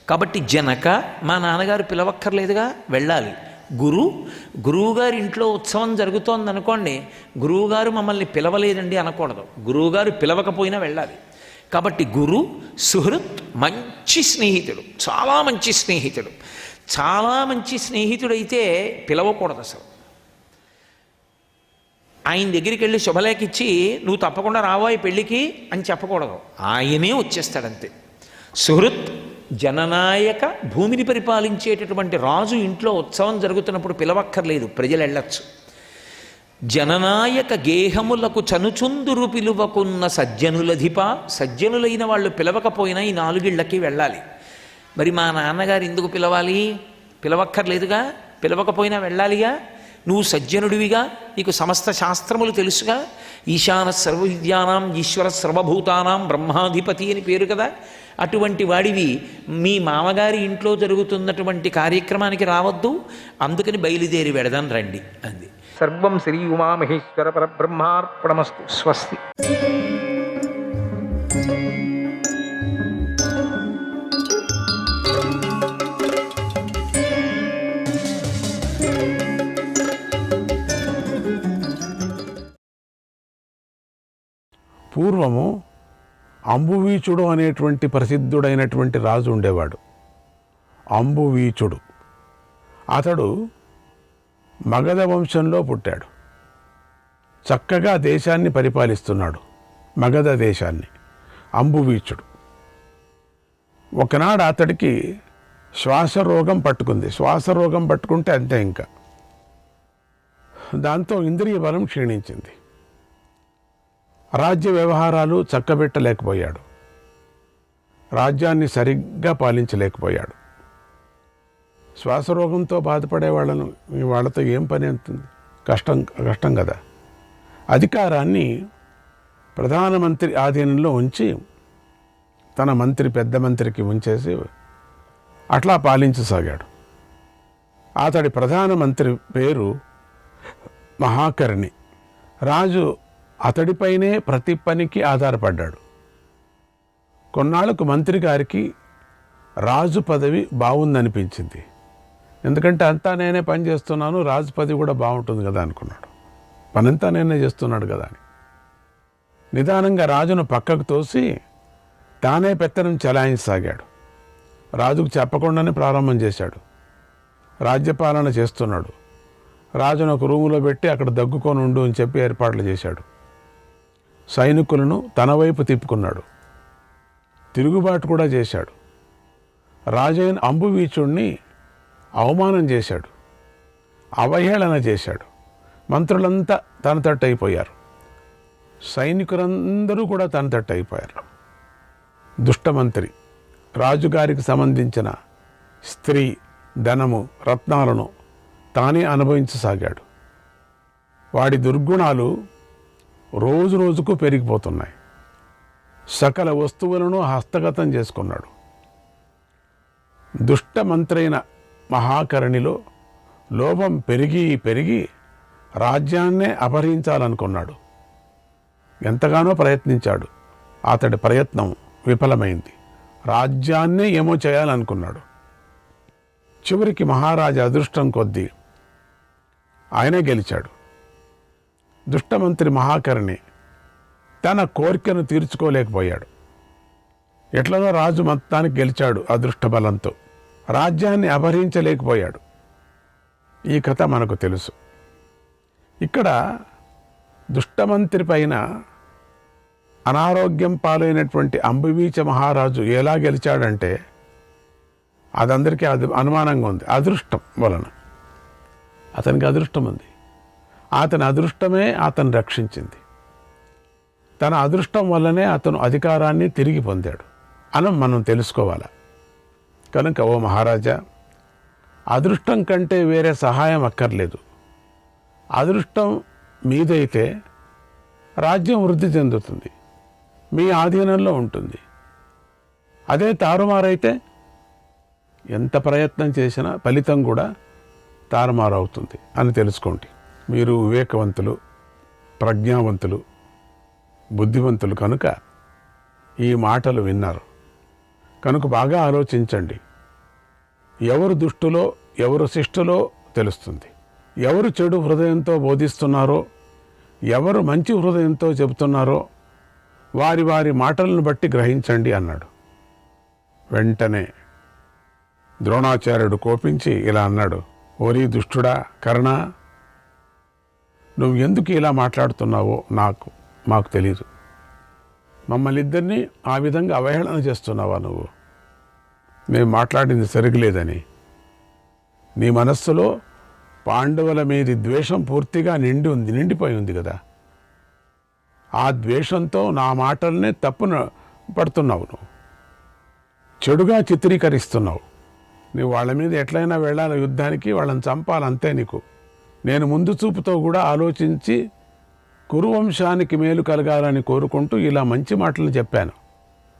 కాబట్టి జనక, మా నాన్నగారు పిలవక్కర్లేదుగా, వెళ్ళాలి. గురువుగారి ఇంట్లో ఉత్సవం జరుగుతోంది అనుకోండి, గురువుగారు మమ్మల్ని పిలవలేదండి అనకూడదు, గురువుగారు పిలవకపోయినా వెళ్ళాలి. కాబట్టి గురు సుహృత్, మంచి స్నేహితుడు, చాలా మంచి స్నేహితుడు. చాలా మంచి స్నేహితుడైతే పిలవకూడదు అసలు. ఆయన దగ్గరికి వెళ్ళి శుభలేఖ ఇచ్చి నువ్వు తప్పకుండా రావాయి పెళ్ళికి అని చెప్పకూడదు, ఆయనే వచ్చేస్తాడంతే. సుహృత్, జననాయక, భూమిని పరిపాలించేటటువంటి రాజు ఇంట్లో ఉత్సవం జరుగుతున్నప్పుడు పిలవక్కర్లేదు, ప్రజలు వెళ్ళచ్చు. జననాయక గేహములకు చనుచుందురు పిలువకున్న సజ్జనులధిప, సజ్జనులైన వాళ్ళు పిలవకపోయినా ఈ 4 ఇళ్ళకి వెళ్ళాలి. మరి మా నాన్నగారు ఎందుకు పిలవాలి? పిలవక్కర్లేదుగా, పిలవకపోయినా వెళ్ళాలిగా. నువ్వు సజ్జనుడివిగా, నీకు సమస్త శాస్త్రములు తెలుసుగా, ఈశాన సర్వ విద్యానాం ఈశ్వర సర్వభూతానాం బ్రహ్మాధిపతి అని పేరు కదా, అటువంటి వాడివి మీ మామగారి ఇంట్లో జరుగుతున్నటువంటి కార్యక్రమానికి రావద్దు, అందుకని బయలుదేరి వెడదాం రండి అంది. సర్వం శ్రీ ఉమామహేశ్వర పరబ్రహ్మార్పణమస్తు. స్వస్తి. పూర్వము అంబువీచుడు అనేటువంటి ప్రసిద్ధుడైనటువంటి రాజు ఉండేవాడు. అంబువీచుడు అతడు మగధ వంశంలో పుట్టాడు. చక్కగా దేశాన్ని పరిపాలిస్తున్నాడు, మగధ దేశాన్ని. అంబువీచుడు ఒకనాడు అతడికి శ్వాసరోగం పట్టుకుంది. శ్వాసరోగం పట్టుకుంటే అంతే, ఇంకా దాంతో ఇంద్రియ బలం క్షీణించింది. రాజ్య వ్యవహారాలు చక్కబెట్టలేకపోయాడు, రాజ్యాన్ని సరిగ్గా పాలించలేకపోయాడు. శ్వాసరోగంతో బాధపడే వాళ్ళతో ఏం పని అవుతుంది? కష్టం కదా. అధికారాన్ని ప్రధానమంత్రి ఆధీనంలో ఉంచి తన పెద్ద మంత్రికి ఉంచేసి అట్లా పాలించసాగాడు. అతడి ప్రధానమంత్రి పేరు మహాకర్ణి. రాజు అతడిపైనే ప్రతి పనికి ఆధారపడ్డాడు. కొన్నాళ్ళకు మంత్రి గారికి రాజు పదవి బాగుందనిపించింది. ఎందుకంటే అంతా నేనే పని చేస్తున్నాను, రాజు పదవి కూడా బాగుంటుంది కదా అనుకున్నాడు. పనంతా నేనే చేస్తున్నాడు కదా అని నిదానంగా రాజును పక్కకు తోసి తానే పెత్తనం చెలాయించసాగాడు. రాజుకు చెప్పకుండానే ప్రారంభం చేశాడు. రాజ్యపాలన చేస్తున్నాడు. రాజును ఒక రూములో పెట్టి అక్కడ దగ్గుకొని ఉండు అని చెప్పి ఏర్పాట్లు చేశాడు. సైనికులను తన వైపు తిప్పుకున్నాడు. తిరుగుబాటు కూడా చేశాడు. రాజైన అంబువీచుణ్ణి అవమానం చేశాడు, అవహేళన చేశాడు. మంత్రులంతా తన తట్టు అయిపోయారు, సైనికులందరూ కూడా తన తట్టు అయిపోయారు. దుష్టమంత్రి రాజుగారికి సంబంధించిన స్త్రీ, ధనము, రత్నాలను తానే అనుభవించసాగాడు. వాడి దుర్గుణాలు రోజు రోజుకు పెరిగిపోతున్నాయి. సకల వస్తువులను హస్తగతం చేసుకున్నాడు. దుష్టమంత్రైన మహాకర్ణిలో లోభం పెరిగి పెరిగి రాజ్యాన్నే అపహరించాలనుకున్నాడు. ఎంతగానో ప్రయత్నించాడు. అతడి ప్రయత్నం విఫలమైంది. రాజ్యాన్నే ఏమో చేయాలనుకున్నాడు. చివరికి మహారాజా అదృష్టం కొద్దీ ఆయనే గెలిచాడు. దుష్టమంత్రి మహాకర్ణి తన కోరికను తీర్చుకోలేకపోయాడు. ఎట్లనో రాజు మొత్తానికి గెలిచాడు. అదృష్ట బలంతో రాజ్యాన్ని అపహరించలేకపోయాడు. ఈ కథ మనకు తెలుసు. ఇక్కడ దుష్టమంత్రి పైన అనారోగ్యం పాలైనటువంటి అంబువీచ మహారాజు ఎలా గెలిచాడంటే అదందరికీ అనుమానంగా ఉంది. అదృష్టం వలన అతనికి అదృష్టం ఉంది. అతని అదృష్టమే అతను రక్షించింది. తన అదృష్టం వల్లనే అతను అధికారాన్ని తిరిగి పొందాడు అని మనం తెలుసుకోవాలి. కనుక ఓ మహారాజా, అదృష్టం కంటే వేరే సహాయం అక్కర్లేదు. అదృష్టం మీదైతే రాజ్యం వృద్ధి చెందుతుంది, మీ ఆధీనంలో ఉంటుంది. అదే తారుమారైతే ఎంత ప్రయత్నం చేసినా ఫలితం కూడా తారుమారు అవుతుంది అని తెలుసుకోండి. మీరు వివేకవంతులు, ప్రజ్ఞావంతులు, బుద్ధివంతులు కనుక ఈ మాటలు విన్నారు. కనుక బాగా ఆలోచించండి. ఎవరు దుష్టులో ఎవరు శిష్టులో తెలుస్తుంది. ఎవరు చెడు హృదయంతో బోధిస్తున్నారో, ఎవరు మంచి హృదయంతో చెబుతున్నారో వారి వారి మాటలను బట్టి గ్రహించండి అన్నాడు. వెంటనే ద్రోణాచార్యుడు కోపించి ఇలా అన్నాడు, ఓరి దుష్టుడా కర్ణ, నువ్వు ఎందుకు ఇలా మాట్లాడుతున్నావో మాకు తెలీదు. మమ్మల్ని ఇద్దరినీ ఆ విధంగా అవహేళన చేస్తున్నావా నువ్వు? మేము మాట్లాడింది సరిగలేదని. నీ మనస్సులో పాండవుల మీది ద్వేషం పూర్తిగా నిండిపోయి ఉంది కదా. ఆ ద్వేషంతో నా మాటల్నే తప్పున పడుతున్నావు, నువ్వు చెడుగా చిత్రీకరిస్తున్నావు. నువ్వు వాళ్ళ మీద ఎట్లయినా వెళ్ళాలి యుద్ధానికి, వాళ్ళని చంపాలంతే నీకు నేను ముందు చూపుతో కూడా ఆలోచించి కురువంశానికి మేలు కలగాలని కోరుకుంటూ ఇలా మంచి మాటలు చెప్పాను.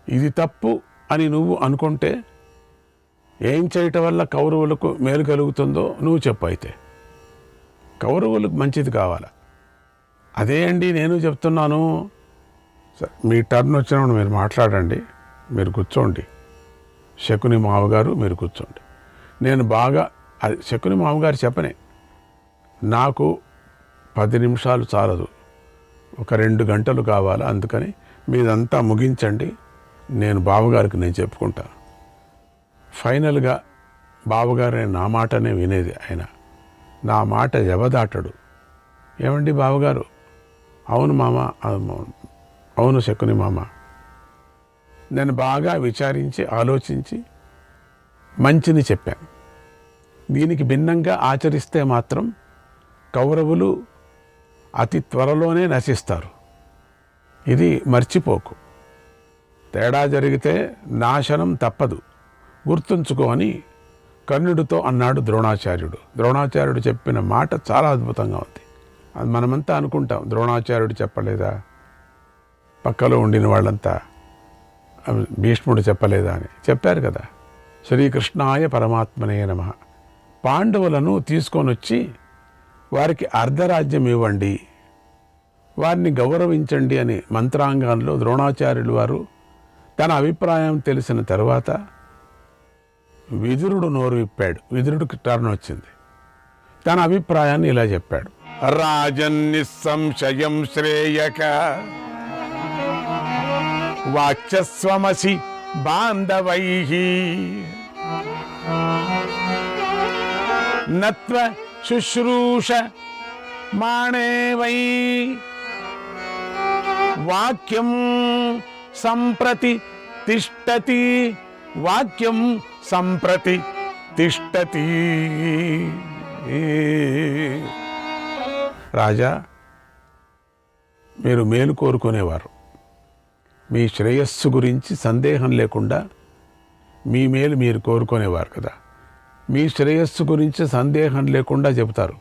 ఇది తప్పు అని నువ్వు అనుకుంటే ఏం చేయటం వల్ల కౌరవులకు మేలు కలుగుతుందో నువ్వు చెప్పు. అయితే కౌరవులకు మంచిది కావాలా? అదే అండి నేను చెప్తున్నాను. మీ టర్న్ వచ్చినప్పుడు మీరు మాట్లాడండి, మీరు కూర్చోండి. శకుని మామగారు మీరు కూర్చోండి. నేను బాగా శకుని మామగారు చెప్పనే, నాకు 10 నిమిషాలు చాలదు, ఒక 2 గంటలు కావాలి. అందుకని మీదంతా ముగించండి, నేను బావగారికి నేను చెప్పుకుంటాను. ఫైనల్గా బావగారు నా మాటనే వినేది. ఆయన నా మాట ఎవదాటడు. ఏమండి బావగారు? అవును మామ, అవును శకుని మామ. నేను బాగా విచారించి ఆలోచించి మంచిని చెప్పాను. దీనికి భిన్నంగా ఆచరిస్తే మాత్రం కౌరవులు అతి త్వరలోనే నశిస్తారు. ఇది మర్చిపోకు. తేడా జరిగితే నాశనం తప్పదు, గుర్తుంచుకో అని కర్ణుడితో అన్నాడు ద్రోణాచార్యుడు. ద్రోణాచార్యుడు చెప్పిన మాట చాలా అద్భుతంగా ఉంది. అది మనమంతా అనుకుంటాం, ద్రోణాచార్యుడు చెప్పలేదా, పక్కలో ఉండిన వాళ్ళంతా భీష్ముడు చెప్పలేదా అని. చెప్పారు కదా. శ్రీకృష్ణాయ పరమాత్మనే నమః. పాండవులను తీసుకొని వచ్చి వారికి అర్ధరాజ్యం ఇవ్వండి, వారిని గౌరవించండి అని మంత్రాంగంలో ద్రోణాచార్యులు వారు తన అభిప్రాయం తెలిసిన తర్వాత విదురుడు నోరు విప్పాడు. విదురుడికి టర్న్ వచ్చింది. తన అభిప్రాయాన్ని ఇలా చెప్పాడు. రాజన్నిస్సంశయం శ్రేయక వాచ్యస్వమసి బాంధవైః నత్వ శుశ్రూష మాణే వై వాక్యం సంప్రతి తిష్టతి, వాక్యం సంప్రతి తిష్టతి. రాజా, మీరు మేలు కోరుకునేవారు. మీ శ్రేయస్సు గురించి సందేహం లేకుండా మీ మేలు మీరు కోరుకునేవారు కదా. మీ శ్రేయస్సు గురించి సందేహం లేకుండా చెబుతారు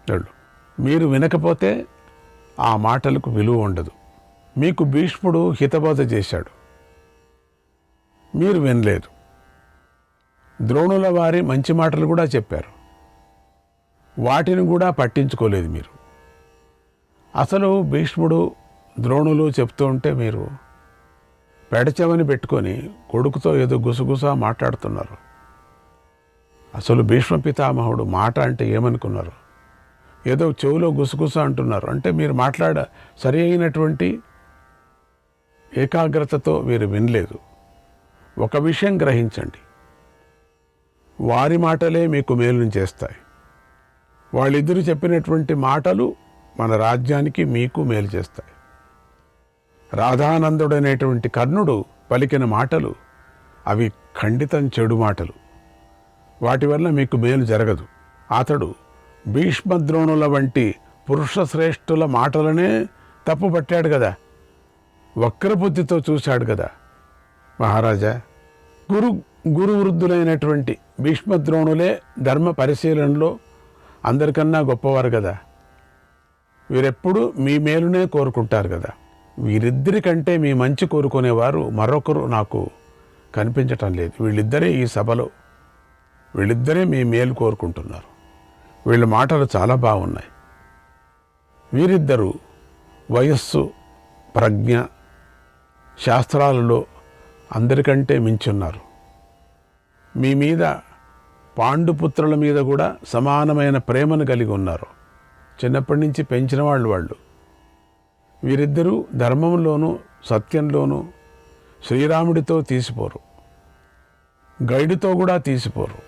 వాళ్ళు. మీరు వినకపోతే ఆ మాటలకు విలువ ఉండదు. మీకు భీష్ముడు హితబోధ చేశాడు, మీరు వినలేదు. ద్రోణుల వారి మంచి మాటలు కూడా చెప్పారు, వాటిని కూడా పట్టించుకోలేదు మీరు. అసలు భీష్ముడు ద్రోణులు చెప్తూ ఉంటే మీరు పెడచెవని పెట్టుకొని కొడుకుతో ఏదో గుసగుసా మాట్లాడుతున్నారు. అసలు భీష్మ పితామహుడు మాట అంటే ఏమనుకున్నారు? ఏదో చెవులో గుసగుస అంటున్నారు. అంటే మీరు సరి అయినటువంటి ఏకాగ్రతతో మీరు వినలేదు. ఒక విషయం గ్రహించండి, వారి మాటలే మీకు మేలుని చేస్తాయి. వాళ్ళిద్దరూ చెప్పినటువంటి మాటలు మన రాజ్యానికి మీకు మేలు చేస్తాయి. రాధానందుడనేటువంటి కర్ణుడు పలికిన మాటలు అవి ఖండితం చెడు మాటలు. వాటి వల్ల మీకు మేలు జరగదు. అతడు భీష్మద్రోణుల వంటి పురుష శ్రేష్ఠుల మాటలనే తప్పుపట్టాడు కదా, వక్రబుద్ధితో చూశాడు కదా. మహారాజా, గురు వృద్ధులైనటువంటి భీష్మద్రోణులే ధర్మ పరిశీలనలో అందరికన్నా గొప్పవారు కదా. వీరెప్పుడు మీ మేలునే కోరుకుంటారు కదా. వీరిద్దరికంటే మీ మంచి కోరుకునేవారు మరొకరు నాకు కనిపించటం లేదు. వీళ్ళిద్దరే ఈ సభలో, వీళ్ళిద్దరే మీ మేలు కోరుకుంటున్నారు. వీళ్ళ మాటలు చాలా బాగున్నాయి. వీరిద్దరూ వయస్సు, ప్రజ్ఞ, శాస్త్రాలలో అందరికంటే మించున్నారు. మీ మీద, పాండుపుత్రుల మీద కూడా సమానమైన ప్రేమను కలిగి ఉన్నారు. చిన్నప్పటి నుంచి పెంచిన వాళ్ళు. వీరిద్దరూ ధర్మంలోనూ సత్యంలోనూ శ్రీరాముడితో తీసిపోరు, గైడుతో కూడా తీసిపోరు.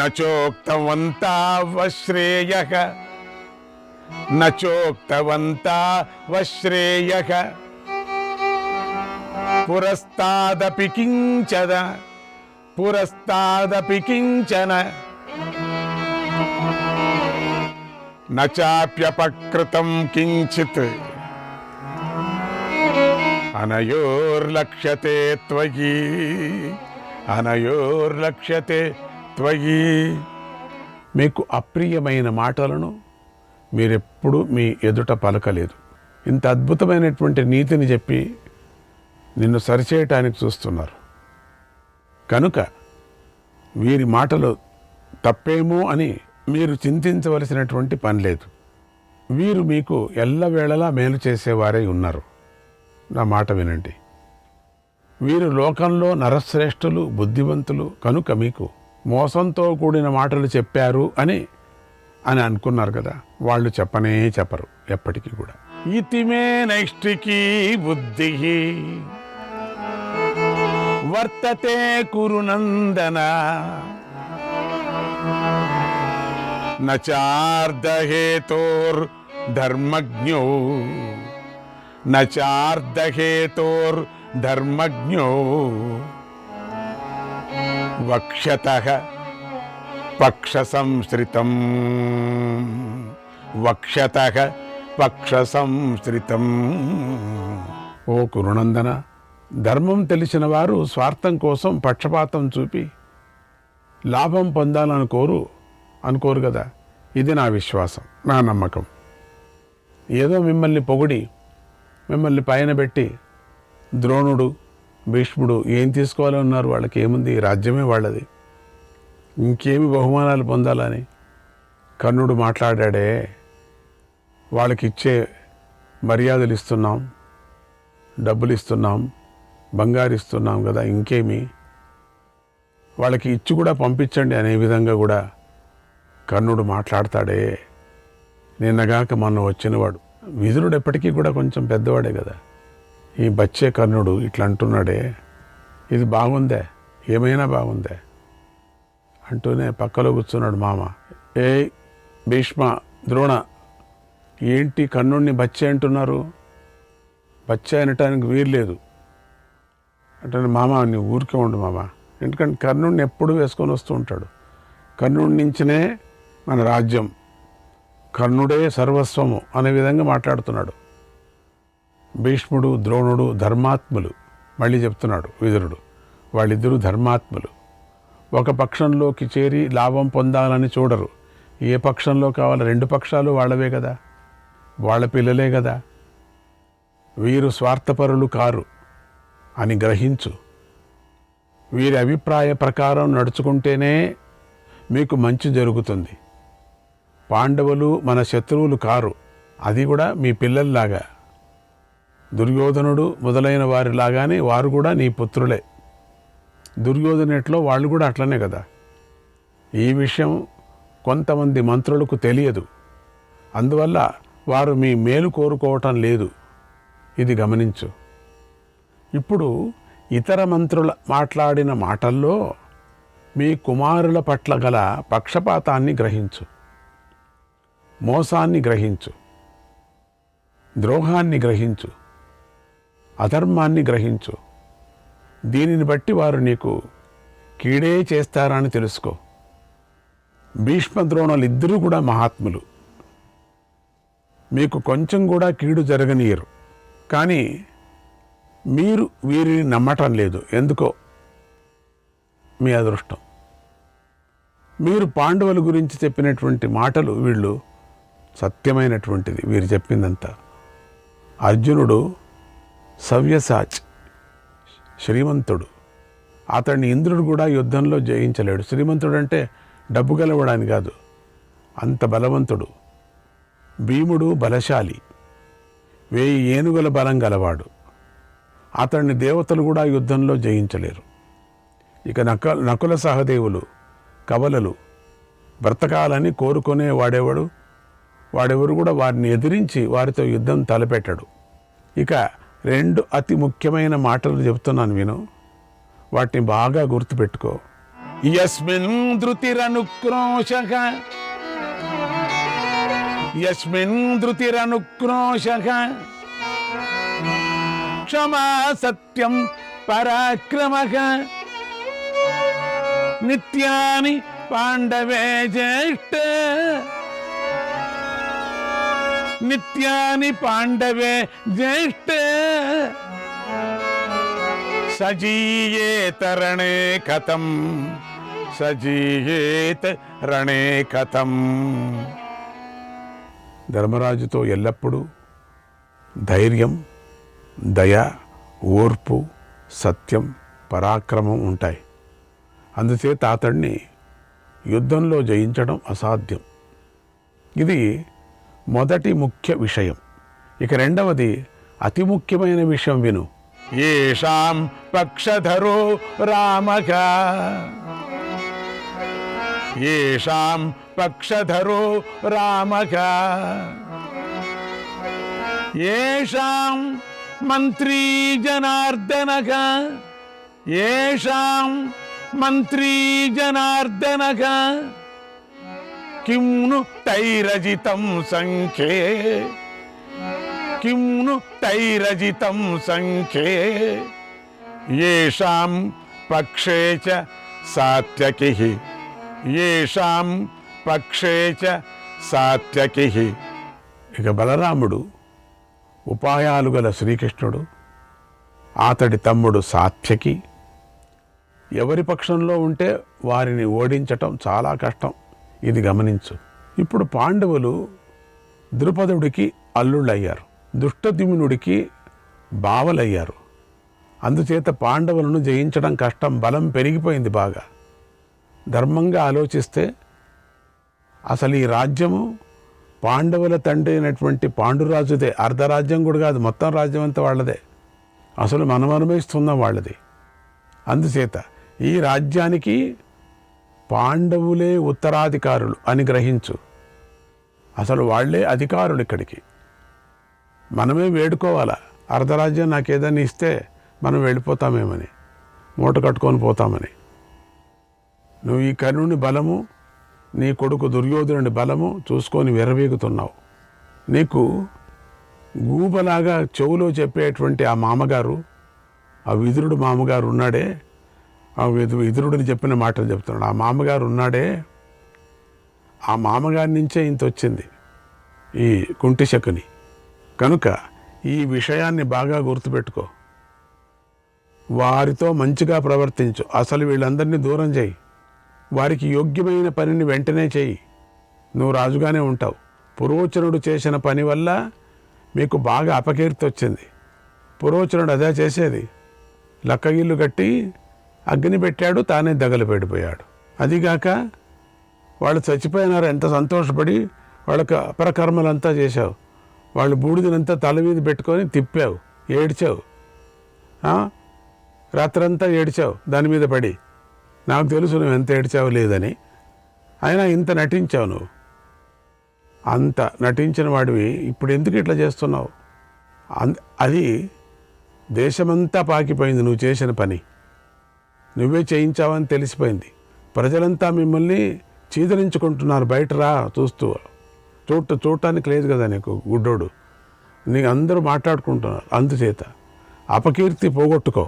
నచోక్తవంతా వశ్రేయః, నచోక్తవంతా వశ్రేయః పురస్తాదపి కించన, పురస్తాదపి కించన నచాప్యపకృతం కించిత్ అనయోర్లక్ష్యతే త్వయి, అనయోర్లక్ష్యతే త్వయి. మీకు అప్రియమైన మాటలను మీరెప్పుడూ మీ ఎదుట పలకలేదు. ఇంత అద్భుతమైనటువంటి నీతిని చెప్పి నిన్ను సరిచేయటానికి చూస్తున్నారు. కనుక వీరి మాటలు తప్పేమో అని మీరు చింతించవలసినటువంటి పని లేదు. వీరు మీకు ఎల్లవేళలా మేలు చేసేవారై ఉన్నారు. నా మాట వినండి. వీరు లోకంలో నరశ్రేష్ఠులు, బుద్ధివంతులు. కనుక మీకు మోసంతో కూడిన మాటలు చెప్పారు అని అనుకున్నారు కదా, వాళ్ళు చెప్పనే చెప్పరు ఎప్పటికీ కూడా. ఇతిమే నైష్టికీ బుద్ధి వర్తతే కురునందన నచార్ధహేతోర్ ధర్మజ్ఞో నచార్ధహేతోర్ ధర్మజ్ఞో వక్ష్యతః పక్ష సంశ్రితం వక్ష్యతః పక్ష సంశ్రితం. ఓ కురునందన, ధర్మం తెలిసిన వారు స్వార్థం కోసం పక్షపాతం చూపి లాభం అనుకోరు కదా. ఇది నా విశ్వాసం, నా నమ్మకం. ఏదో మిమ్మల్ని పొగిడి మిమ్మల్ని పైన పెట్టి ద్రోణుడు, భీష్ముడు ఏం తీసుకోవాలి ఉన్నారు? వాళ్ళకి ఏముంది? రాజ్యమే వాళ్ళది. ఇంకేమి బహుమానాలు పొందాలని కర్ణుడు మాట్లాడాడే. వాళ్ళకి ఇచ్చే మర్యాదలు ఇస్తున్నాం, డబ్బులు ఇస్తున్నాం, బంగారు ఇస్తున్నాం కదా, ఇంకేమి? వాళ్ళకి ఇచ్చి కూడా పంపించండి అనే విధంగా కూడా కర్ణుడు మాట్లాడతాడే. నిన్నగాక మొన్న వచ్చినవాడు విదురుడు ఎప్పటికీ కూడా కొంచెం పెద్దవాడే కదా. ఈ బచ్చే కర్ణుడు ఇట్లా అంటున్నాడే, ఇది బాగుందే, ఏమైనా బాగుందే అంటూనే పక్కలో కూర్చున్నాడు మామ. ఏ భీష్మ, ద్రోణ, ఏంటి కర్ణుడిని బచ్చే అంటున్నారు? బచ్చే అనటానికి వీర్లేదు అంటే మామ నీ ఊరికే ఉండు మామ. ఎందుకంటే కర్ణుడిని ఎప్పుడు వేసుకొని వస్తూ ఉంటాడు. కర్ణుడి నుంచినే మన రాజ్యం, కర్ణుడే సర్వస్వము అనే విధంగా మాట్లాడుతున్నాడు. భీష్ముడు, ద్రోణుడు ధర్మాత్ములు. మళ్ళీ చెప్తున్నాడు విదురుడు, వాళ్ళిద్దరూ ధర్మాత్ములు. ఒక పక్షంలోకి చేరి లాభం పొందాలని చూడరు. ఏ పక్షంలో కావాలి? రెండు పక్షాలు వాళ్ళవే కదా, వాళ్ళ పిల్లలే కదా. వీరు స్వార్థపరులు కారు అని గ్రహించు. వీరి అభిప్రాయ ప్రకారం నడుచుకుంటేనే మీకు మంచి జరుగుతుంది. పాండవులు మన శత్రువులు కారు, అది కూడా మీ పిల్లల్లాగా. దుర్యోధనుడు మొదలైన వారిలాగానే వారు కూడా నీ పుత్రులే. దుర్యోధనట్లో వాళ్ళు కూడా అట్లనే కదా. ఈ విషయం కొంతమంది మంత్రులకు తెలియదు. అందువల్ల వారు మీ మేలు కోరుకోవటం లేదు. ఇది గమనించు. ఇప్పుడు ఇతర మంత్రుల మాట్లాడిన మాటల్లో మీ కుమారుల పట్ల గల పక్షపాతాన్ని గ్రహించు, మోసాన్ని గ్రహించు, ద్రోహాన్ని గ్రహించు, అధర్మాన్ని గ్రహించు. దీనిని బట్టి వారు నీకు కీడే చేస్తారని తెలుసుకో. భీష్మ ద్రోణులు ఇద్దరూ కూడా మహాత్ములు. మీకు కొంచెం కూడా కీడు జరగనీయరు. కానీ మీరు వీరిని నమ్మటం లేదు. ఎందుకో మీ అదృష్టం. మీరు పాండవుల గురించి చెప్పినటువంటి మాటలు వీళ్ళు సత్యమైనటువంటిది. వీరు చెప్పిందంతా. అర్జునుడు సవ్యసాచ్, శ్రీమంతుడు. అతన్ని ఇంద్రుడు కూడా యుద్ధంలో జయించలేడు. శ్రీమంతుడు అంటే డబ్బు గలవడాని కాదు, అంత బలవంతుడు. భీముడు బలశాలి, 1000 ఏనుగుల బలం గలవాడు. అతన్ని దేవతలు కూడా యుద్ధంలో జయించలేరు. ఇక నకుల సహదేవులు కవలలు, బ్రతకాలని కోరుకునే వాడెవరు కూడా వారిని ఎదిరించి వారితో యుద్ధం తలపెట్టాడు. ఇక 2 అతి ముఖ్యమైన మాటలు చెబుతున్నాను విను, వాటిని బాగా గుర్తుపెట్టుకో. యస్మిన్ ధృతిరనుక్రోశః క్షమా సత్యం పరాక్రమః నిత్యాని పాండవే జ్యేష్ఠ సజీయే తరణే కథం సజీయేత్ రణే కథం. ధర్మరాజుతో ఎల్లప్పుడూ ధైర్యం, దయ, ఓర్పు, సత్యం, పరాక్రమం ఉంటాయి. అందుచేత అతడిని యుద్ధంలో జయించడం అసాధ్యం. ఇది మొదటి ముఖ్య విషయం. ఇక రెండవది అతి ముఖ్యమైన విషయం విను. ఏషాం పక్షధరో రామక, ఏషాం పక్షధరో రామక, ఏషాం మంత్రీ జనార్దనక, ఏషాం మంత్రీ జనార్దనక, కిం ను తైరజితం సంఖ్యే, కిం ను తైరజితం సంఖ్యే, యేషాం పక్షే చ సాత్యకిః, యేషాం పక్షే చ సాత్యకిః. ఇక బలరాముడు, ఉపాయాలు గల శ్రీకృష్ణుడు, అతడి తమ్ముడు సాత్యకి ఎవరి పక్షంలో ఉంటే వారిని ఓడించటం చాలా కష్టం. ఇది గమనించు. ఇప్పుడు పాండవులు ద్రుపదుడికి అల్లుళ్ళయ్యారు, దుష్టద్యుమ్నుడికి బావలయ్యారు. అందుచేత పాండవులను జయించడం కష్టం. బలం పెరిగిపోయింది బాగా. ధర్మంగా ఆలోచిస్తే అసలు ఈ రాజ్యము పాండవుల తండ్రి అయినటువంటి పాండురాజుదే. అర్ధరాజ్యం కూడా కాదు, మొత్తం రాజ్యం అంతా వాళ్ళదే. అసలు మనమనుభవిస్తున్న వాళ్ళది. అందుచేత ఈ రాజ్యానికి పాండవులే ఉత్తరాధికారులు అని గ్రహించు. అసలు వాళ్లే అధికారులు ఇక్కడికి. మనమే వేడుకోవాలా, అర్ధరాజ్యం నాకేదని ఇస్తే మనం వెళ్ళిపోతామేమని, మూట కట్టుకొని పోతామని. నువ్వు ఈ కర్ణుని బలము, నీ కొడుకు దుర్యోధనుడి బలము చూసుకొని విర్రవీగుతున్నావు. నీకు గూబలాగా చెవులో చెప్పేటువంటి ఆ మామగారు, ఆ విదురుడు మామగారు ఉన్నాడే, ఆ విదురుడిని చెప్పిన మాటలు చెప్తున్నాడు. ఆ మామగారు ఉన్నాడే, ఆ మామగారి నుంచే ఇంత వచ్చింది ఈ కుంటిశకుని. కనుక ఈ విషయాన్ని బాగా గుర్తుపెట్టుకో. వారితో మంచిగా ప్రవర్తించు. అసలు వీళ్ళందరినీ దూరం చేయి. వారికి యోగ్యమైన పనిని వెంటనే చేయి. నువ్వు రాజుగానే ఉంటావు. పురోచనుడు చేసిన పని వల్ల మీకు బాగా అపకీర్తి వచ్చింది. పురోచనుడు అదే చేసేది. లక్కగిల్లు కట్టి అగ్ని పెట్టాడు, తానే దగలపెడిపోయాడు. అదిగాక వాళ్ళు చచ్చిపోయినారు, ఎంత సంతోషపడి వాళ్ళకి అపరకర్మలంతా చేశావు. వాళ్ళు బూడిదనంతా తల మీద పెట్టుకొని తిప్పావు, ఏడ్చావు, రాత్రంతా ఏడ్చావు దాని మీద పడి. నాకు తెలుసు నువ్వు ఎంత ఏడ్చావు లేదని. అయినా ఇంత నటించావు నువ్వు. అంత నటించిన వాడివి ఇప్పుడు ఎందుకు ఇట్లా చేస్తున్నావు? అది దేశమంతా పాకిపోయింది నువ్వు చేసిన పని. నువ్వే చేయించావని తెలిసిపోయింది. ప్రజలంతా మిమ్మల్ని చీదరించుకుంటున్నారు. బయట రా చూస్తూ. చూడటానికి లేదు కదా నీకు గుడ్డోడు. నీకు అందరూ మాట్లాడుకుంటున్నారు. అందుచేత అపకీర్తి పోగొట్టుకో,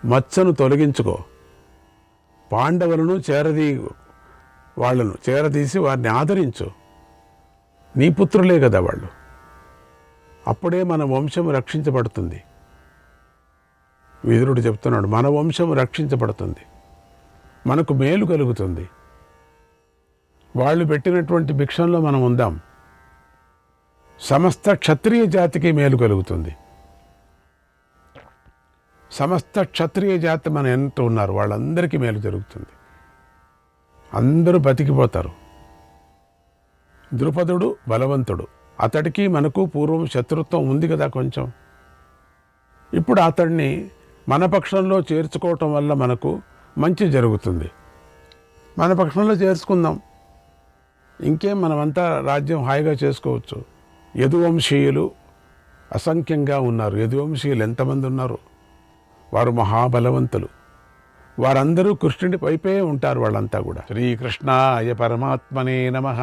మచ్చను తొలగించుకో. పాండవులను చేరదీసి వారిని ఆదరించు. నీ పుత్రులే కదా వాళ్ళు. అప్పుడే మన వంశం రక్షించబడుతుంది. విదురుడు చెప్తున్నాడు, మన వంశం రక్షించబడుతుంది, మనకు మేలు కలుగుతుంది. వాళ్ళు పెట్టినటువంటి భిక్షంలో మనం ఉందాం. సమస్త క్షత్రియ జాతికి మేలు కలుగుతుంది. సమస్త క్షత్రియ జాతి మన ఎంత ఉన్నారు వాళ్ళందరికీ మేలు జరుగుతుంది. అందరూ బతికిపోతారు. ద్రుపదుడు బలవంతుడు. అతడికి మనకు పూర్వం శత్రుత్వం ఉంది కదా కొంచెం. ఇప్పుడు అతడిని మన పక్షంలో చేర్చుకోవటం వల్ల మనకు మంచి జరుగుతుంది. మన పక్షంలో చేర్చుకుందాం. ఇంకేం, మనమంతా రాజ్యం హాయిగా చేసుకోవచ్చు. యదువంశీయులు అసంఖ్యంగా ఉన్నారు. యదువంశీయులు ఎంతమంది ఉన్నారు? వారు మహాబలవంతులు. వారందరూ కృష్ణుడి వైపే ఉంటారు. వాళ్ళంతా కూడా శ్రీకృష్ణాయ పరమాత్మనే నమః.